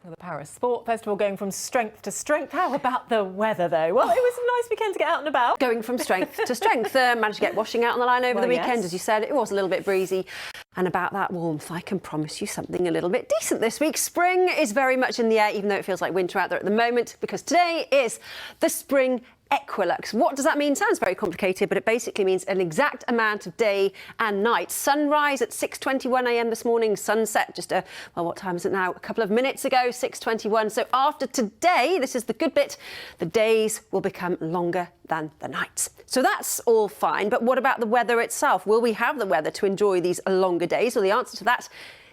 The Paris Sport Festival going from strength to strength. How about the weather, though? Well, it was a nice weekend to get out and about. Going from strength to strength. Managed to get washing out on the line over the weekend, yes. as you said. It was a little bit breezy. And about that warmth, I can promise you something a little bit decent this week. Spring is very much in the air, even though it feels like winter out there at the moment, because today is the spring equinox. What does that mean? Sounds very complicated, but it basically means an exact amount of day and night. Sunrise at 6:21 a.m. this morning, sunset just well, what time is it now? A couple of minutes ago, 6:21. So after today, this is the good bit, the days will become longer than the nights. So that's all fine, but what about the weather itself? Will we have the weather to enjoy these longer days? Well, the answer to that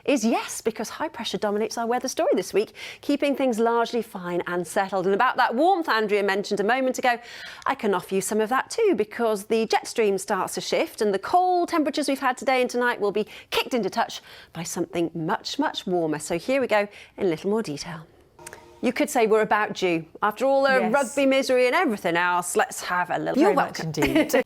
is yes, because high pressure dominates our weather story this week, keeping things largely fine and settled. And about that warmth Andrea mentioned a moment ago, I can offer you some of that too, because the jet stream starts to shift and the cold temperatures we've had today and tonight will be kicked into touch by something much, much warmer. So here we go in a little more detail. You could say we're about due. After all the rugby misery and everything else, let's have a little... You're welcome indeed.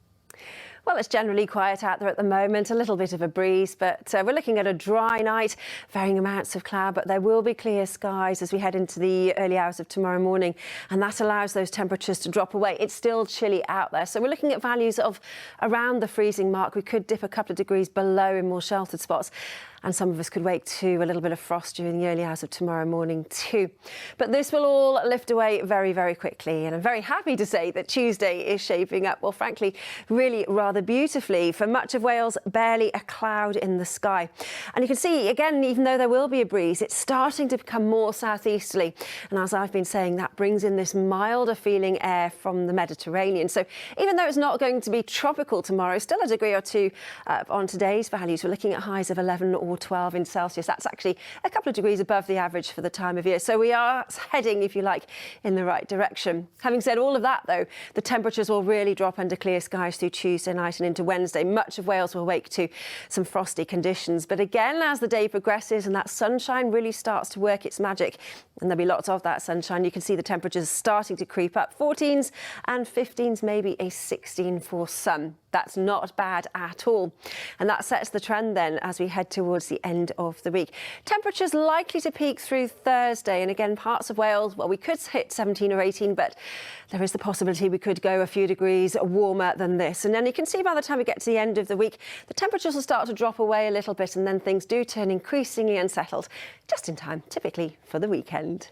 Well, it's generally quiet out there at the moment, a little bit of a breeze, but we're looking at a dry night, varying amounts of cloud, but there will be clear skies as we head into the early hours of tomorrow morning, and that allows those temperatures to drop away. It's still chilly out there, so we're looking at values of around the freezing mark. We could dip a couple of degrees below in more sheltered spots, and some of us could wake to a little bit of frost during the early hours of tomorrow morning too. But this will all lift away very, very quickly, and I'm very happy to say that Tuesday is shaping up, well, frankly, really rather beautifully. For much of Wales, barely a cloud in the sky. And you can see, again, even though there will be a breeze, it's starting to become more southeasterly. And as I've been saying, that brings in this milder feeling air from the Mediterranean. So even though it's not going to be tropical tomorrow, still a degree or two on today's values. We're looking at highs of 11 or 12 in Celsius. That's actually a couple of degrees above the average for the time of year. So we are heading, if you like, in the right direction. Having said all of that, though, the temperatures will really drop under clear skies through Tuesday night and into Wednesday. Much of Wales will wake to some frosty conditions. But again, as the day progresses and that sunshine really starts to work its magic, and there'll be lots of that sunshine, you can see the temperatures starting to creep up. 14s and 15s, maybe a 16 for some. That's not bad at all. And that sets the trend then as we head towards the end of the week. Temperatures likely to peak through Thursday. And again, parts of Wales, well, we could hit 17 or 18, but there is the possibility we could go a few degrees warmer than this. And then you can see by the time we get to the end of the week, the temperatures will start to drop away a little bit, and then things do turn increasingly unsettled just in time, typically, for the weekend.